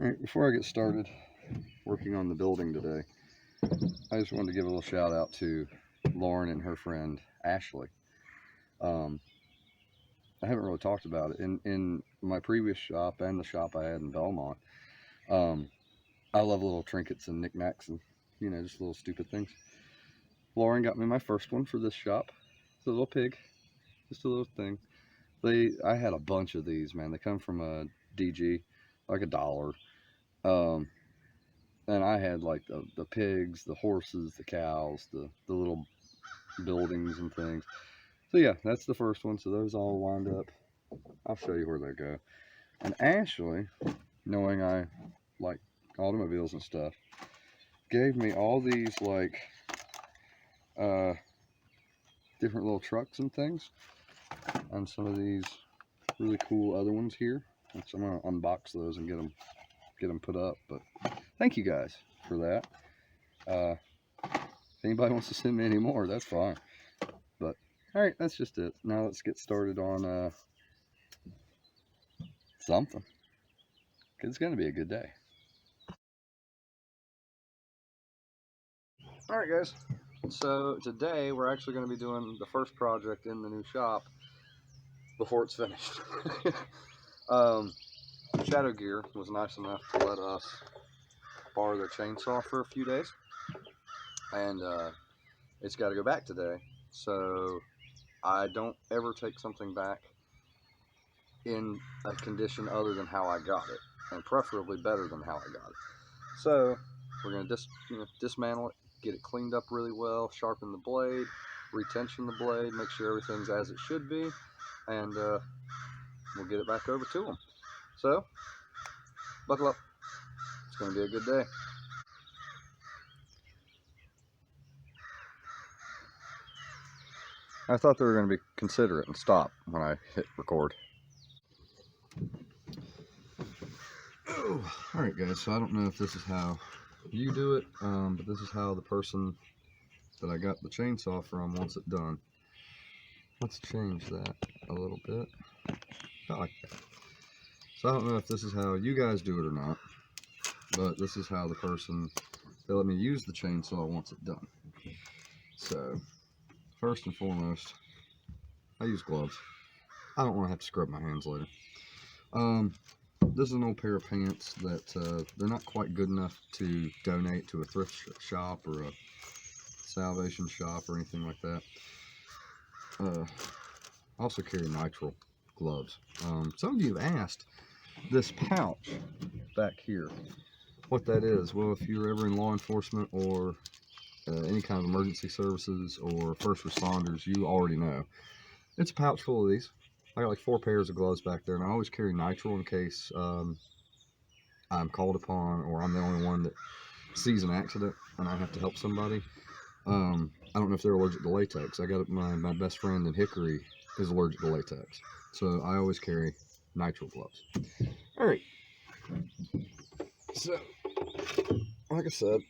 Alright, before I get started working on the building today, I just wanted to give a little shout out to Lauren and her friend Ashley. I haven't really talked about it. In my previous shop and the shop I had in Belmont, I love little trinkets and knickknacks and, just little stupid things. Lauren got me my first one for this shop. It's a little pig, just a little thing. I had a bunch of these, man. They come from a DG, like $1. And I had like the pigs, the horses, the cows, the little buildings and things. So yeah, that's the first one. So those all wind up. I'll show you where they go. And Ashley, knowing I like automobiles and stuff, gave me all these like different little trucks and things, and some of these really cool other ones here. So I'm gonna unbox those and get them put up. But thank you guys for that. If anybody wants to send me any more, that's fine. But all right, that's just it. Now let's get started on something, because it's going to be a good day. All right, guys. So today we're actually going to be doing the first project in the new shop before it's finished. Shadow Gear was nice enough to let us borrow their chainsaw for a few days, and it's got to go back today. So I don't ever take something back in a condition other than how I got it, and preferably better than how I got it. So we're going to dismantle it, get it cleaned up really well, sharpen the blade, retension the blade, make sure everything's as it should be, and we'll get it back over to them. So buckle up, it's going to be a good day. I thought they were going to be considerate and stop when I hit record. Oh, alright guys, so I don't know if this is how you do it, but this is how the person that I got the chainsaw from wants it done. Let's change that a little bit. I like that. So I don't know if this is how you guys do it or not, but this is how the person that let me use the chainsaw wants it done. So first and foremost, I use gloves. I don't want to have to scrub my hands later. This is an old pair of pants that they're not quite good enough to donate to a thrift shop or a salvation shop or anything like that. I also carry nitrile gloves. Some of you have asked this pouch back here what that is. Well, if you're ever in law enforcement or any kind of emergency services or first responders, you already know. It's a pouch full of these. I got like 4 pairs of gloves back there, and I always carry nitrile in case I'm called upon or I'm the only one that sees an accident and I have to help somebody. I don't know if they're allergic to latex. I got my best friend in Hickory is allergic to latex, so I always carry nitrile gloves. All right. So, like I said,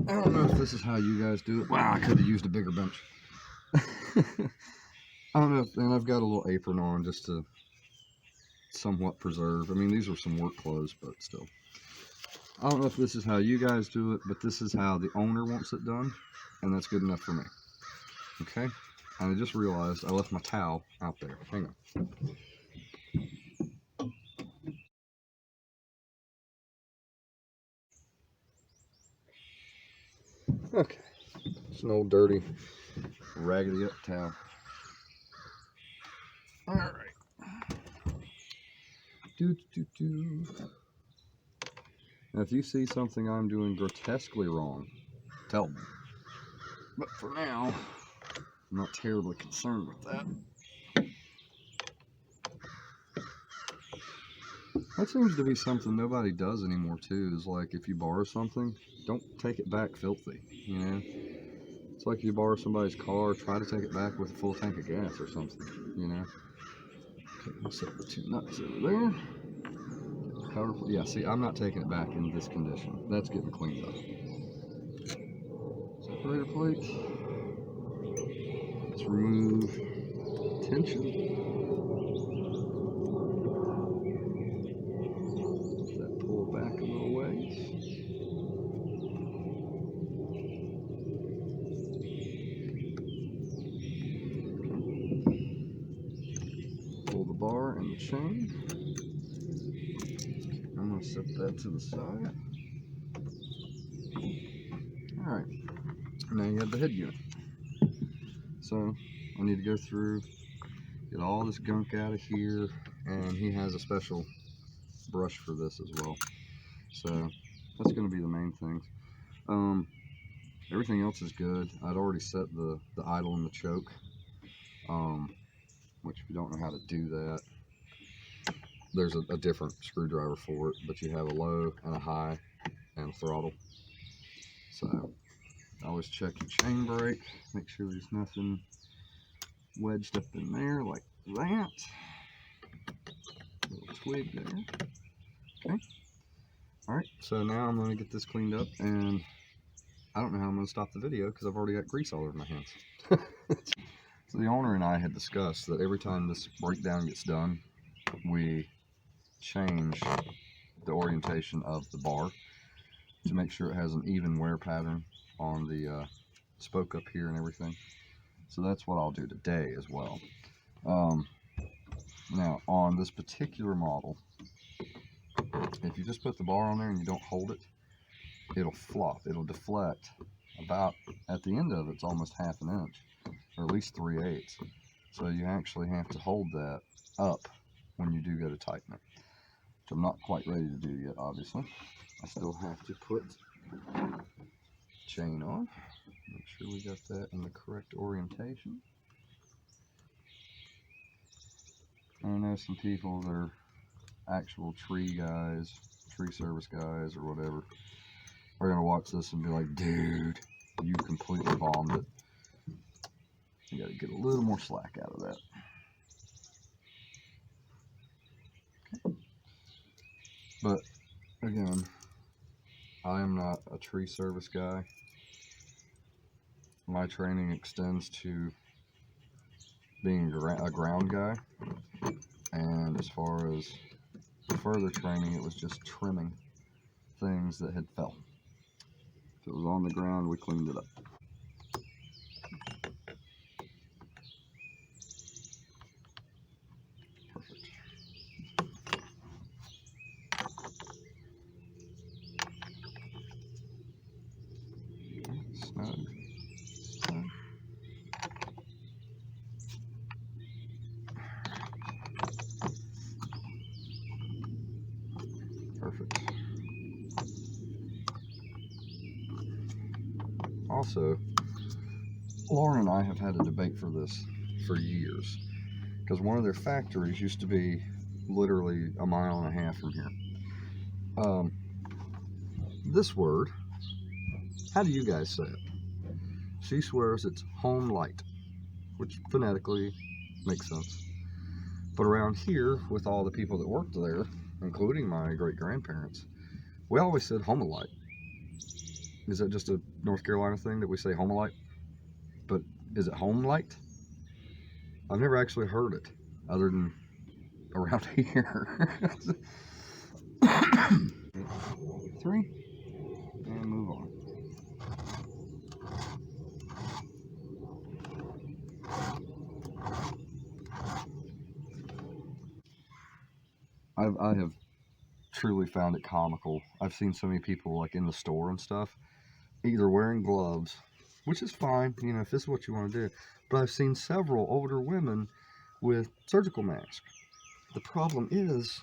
I don't know if this is how you guys do it. Wow, I could have used a bigger bench. I don't know, and I've got a little apron on just to somewhat preserve. I mean, these are some work clothes, but still. I don't know if this is how you guys do it, but this is how the owner wants it done, and that's good enough for me. Okay? And I just realized I left my towel out there. Hang on. Okay. It's an old dirty, raggedy up towel. Alright. Now, if you see something I'm doing grotesquely wrong, tell me. But for now, I'm not terribly concerned with that. That seems to be something nobody does anymore too, is like if you borrow something, don't take it back filthy, you know? It's like you borrow somebody's car, try to take it back with a full tank of gas or something, you know? Okay, we'll set the 2 nuts over there. Cover, yeah, see, I'm not taking it back in this condition. That's getting cleaned up. Separator plate. Let's remove tension. Let that pull chain. I'm going to set that to the side. Alright, now you have the head unit. So I need to go through, get all this gunk out of here, and he has a special brush for this as well. So that's going to be the main things. Everything else is good. I'd already set the idle and the choke, which if you don't know how to do that, there's a different screwdriver for it, but you have a low and a high and a throttle. So always check your chain brake, make sure there's nothing wedged up in there like that. Little twig there. Okay. Alright, so now I'm going to get this cleaned up, and I don't know how I'm going to stop the video because I've already got grease all over my hands. So the owner and I had discussed that every time this breakdown gets done, we change the orientation of the bar to make sure it has an even wear pattern on the spoke up here and everything. So that's what I'll do today as well. Now on this particular model, if you just put the bar on there and you don't hold it, it'll flop, it'll deflect about, at the end of it, it's almost half an inch, or at least 3/8. So you actually have to hold that up when you do go to tighten it, which I'm not quite ready to do yet, obviously. I still have to put chain on, make sure we got that in the correct orientation. I know some people that are actual tree guys, tree service guys or whatever, are going to watch this and be like, dude, you completely bombed it. You got to get a little more slack out of that. Okay. But again, I am not a tree service guy. My training extends to being a ground guy, and as far as further training, it was just trimming things that had fell. If it was on the ground, we cleaned it up. Perfect. Snug. Snug. Perfect. Also, Lauren and I have had a debate for this for years, because one of their factories used to be literally 1.5 miles from here. This word, how do you guys say it? She swears it's home light, which phonetically makes sense. But around here, with all the people that worked there, including my great-grandparents, we always said Homelite. Is that just a North Carolina thing that we say Homelite? But is it Home Light? I've never actually heard it, other than around here. 3, and move on. I have truly found it comical. I've seen so many people, like in the store and stuff, either wearing gloves, which is fine, you know, if this is what you want to do, but I've seen several older women with surgical masks. The problem is,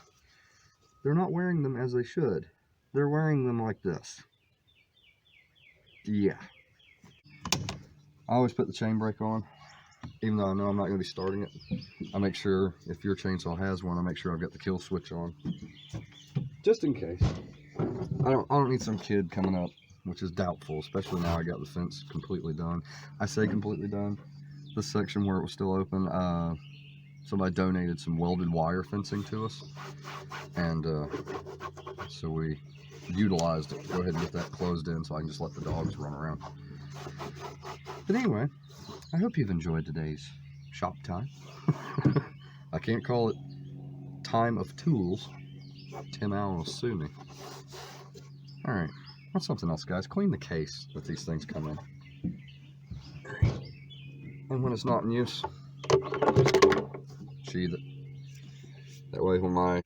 they're not wearing them as they should. They're wearing them like this. Yeah. I always put the chain brake on, even though I know I'm not going to be starting it. I make sure, if your chainsaw has one, I make sure I've got the kill switch on, just in case. I don't need some kid coming up, which is doubtful, especially now I got the fence completely done. I say completely done. This section where it was still open, somebody donated some welded wire fencing to us, and so we utilized it. Go ahead and get that closed in so I can just let the dogs run around. But anyway, I hope you've enjoyed today's shop time. I can't call it time of tools. Tim Allen will sue me. Alright, what's something else, guys? Clean the case that these things come in. And when it's not in use, sheathe it. That way when my